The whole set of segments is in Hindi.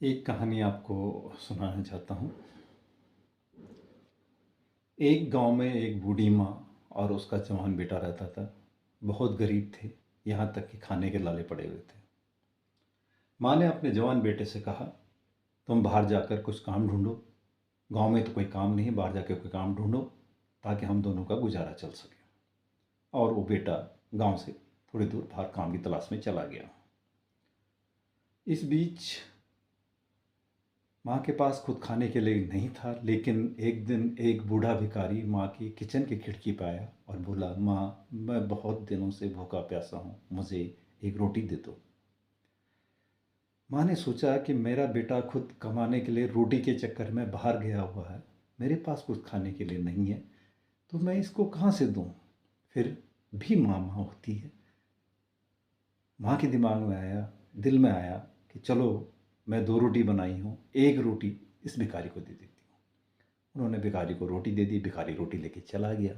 एक कहानी आपको सुनाना चाहता हूँ। एक गांव में एक बूढ़ी माँ और उसका जवान बेटा रहता था। बहुत गरीब थे, यहाँ तक कि खाने के लाले पड़े हुए थे। माँ ने अपने जवान बेटे से कहा, तुम बाहर जाकर कुछ काम ढूंढो। गांव में तो कोई काम नहीं है, बाहर जाकर कोई काम ढूंढो ताकि हम दोनों का गुजारा चल सके। और वो बेटा गांव से थोड़ी दूर बाहर काम की तलाश में चला गया। इस बीच माँ के पास खुद खाने के लिए नहीं था, लेकिन एक दिन एक बूढ़ा भिखारी माँ की किचन की खिड़की पे आया और बोला, माँ मैं बहुत दिनों से भूखा प्यासा हूँ, मुझे एक रोटी दे दो। माँ ने सोचा कि मेरा बेटा खुद कमाने के लिए रोटी के चक्कर में बाहर गया हुआ है, मेरे पास कुछ खाने के लिए नहीं है, तो मैं इसको कहाँ से दूँ। फिर भी माँ माँ होती है। माँ के दिमाग में आया, दिल में आया कि चलो मैं 2 रोटी बनाई हूँ, एक रोटी इस भिखारी को दे देती हूँ। उन्होंने भिखारी को रोटी दे दी, भिखारी रोटी लेके चला गया।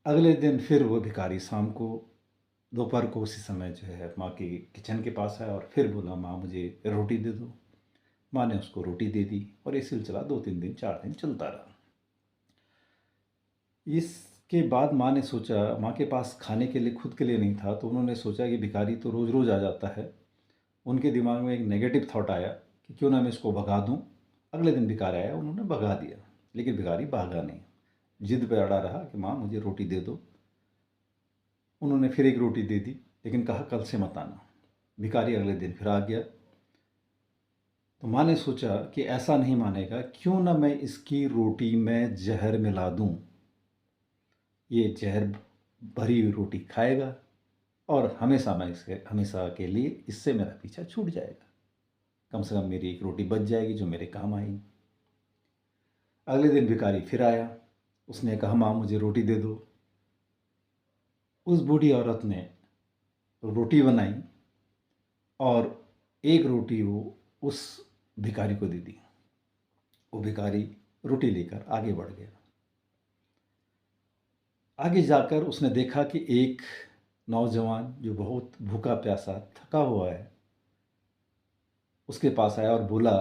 अगले दिन फिर वो भिखारी शाम को दोपहर को उसी समय जो है माँ की किचन के पास आया और फिर बोला, माँ मुझे रोटी दे दो। माँ ने उसको रोटी दे दी और ये सिलसिला 2-3 दिन 4 दिन चलता रहा। इसके बाद माँ ने सोचा, माँ के पास खाने के लिए खुद के लिए नहीं था, तो उन्होंने सोचा कि भिखारी तो रोज़ रोज़ आ जाता है। उनके दिमाग में एक नेगेटिव थॉट आया कि क्यों ना मैं इसको भगा दूं। अगले दिन भिखारी आया, उन्होंने भगा दिया, लेकिन भिखारी भागा नहीं। जिद पे अड़ा रहा कि माँ मुझे रोटी दे दो। उन्होंने फिर एक रोटी दे दी, लेकिन कहा कल से मत आना। भिखारी अगले दिन फिर आ गया। तो माँ ने सोचा कि ऐसा नहीं मानेगा, क्यों ना मैं इसकी रोटी में जहर मिला दूं। ये जहर भरी हुई रोटी खाएगा और हमेशा के लिए इससे मेरा पीछा छूट जाएगा। कम से कम मेरी एक रोटी बच जाएगी जो मेरे काम आएगी। अगले दिन भिखारी फिर आया। उसने कहा, माँ मुझे रोटी दे दो। उस बूढ़ी औरत ने रोटी बनाई और एक रोटी वो उस भिखारी को दे दी। वो भिखारी रोटी लेकर आगे बढ़ गया। आगे जाकर उसने देखा कि एक नौजवान जो बहुत भूखा प्यासा थका हुआ है, उसके पास आया और बोला,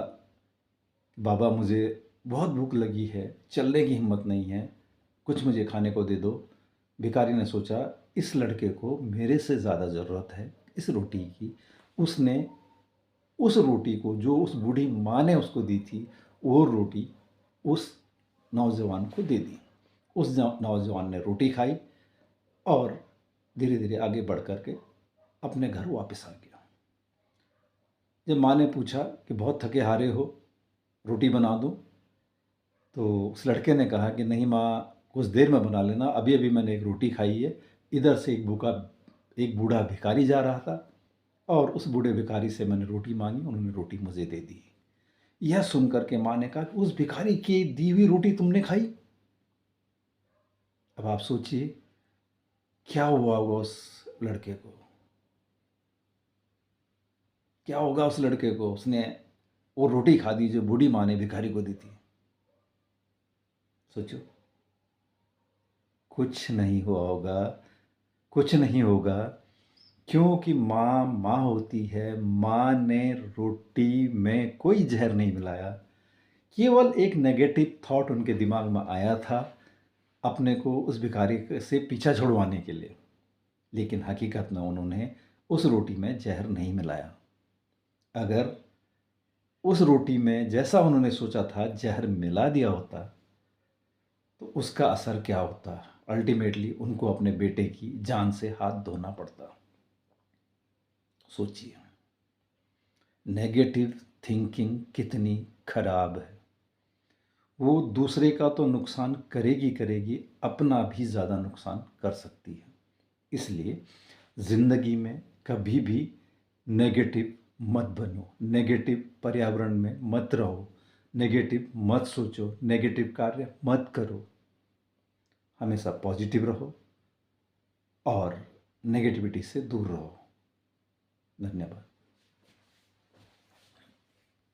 बाबा मुझे बहुत भूख लगी है, चलने की हिम्मत नहीं है, कुछ मुझे खाने को दे दो। भिखारी ने सोचा, इस लड़के को मेरे से ज़्यादा ज़रूरत है इस रोटी की। उसने उस रोटी को जो उस बूढ़ी माँ ने उसको दी थी, वो रोटी उस नौजवान को दे दी। उस नौजवान ने रोटी खाई और धीरे धीरे आगे बढ़ कर के अपने घर वापस आ गया। जब माँ ने पूछा कि बहुत थके हारे हो, रोटी बना दूँ, तो उस लड़के ने कहा कि नहीं माँ, कुछ देर में बना लेना, अभी अभी मैंने एक रोटी खाई है। इधर से एक बूढ़ा भिखारी जा रहा था और उस बूढ़े भिखारी से मैंने रोटी मांगी, उन्होंने रोटी मुझे दे दी। यह सुनकर के माँ ने कहा कि उस भिखारी की दी हुई रोटी तुमने खाई। अब आप सोचिए क्या हुआ होगा उस लड़के को, क्या होगा उस लड़के को। उसने वो रोटी खा दी जो बूढ़ी माँ ने भिखारी को दी थी। सोचो, कुछ नहीं हुआ होगा, कुछ नहीं होगा, क्योंकि माँ माँ होती है। माँ ने रोटी में कोई जहर नहीं मिलाया, केवल एक नेगेटिव थॉट उनके दिमाग में आया था अपने को उस भिखारी से पीछा छुड़वाने के लिए, लेकिन हकीकत में उन्होंने उस रोटी में जहर नहीं मिलाया। अगर उस रोटी में जैसा उन्होंने सोचा था जहर मिला दिया होता तो उसका असर क्या होता। अल्टीमेटली उनको अपने बेटे की जान से हाथ धोना पड़ता। सोचिए, नेगेटिव थिंकिंग कितनी खराब है। वो दूसरे का तो नुकसान करेगी करेगी, अपना भी ज़्यादा नुकसान कर सकती है। इसलिए ज़िंदगी में कभी भी नेगेटिव मत बनो, नेगेटिव पर्यावरण में मत रहो, नेगेटिव मत सोचो, नेगेटिव कार्य मत करो। हमेशा पॉजिटिव रहो और नेगेटिविटी से दूर रहो। धन्यवाद।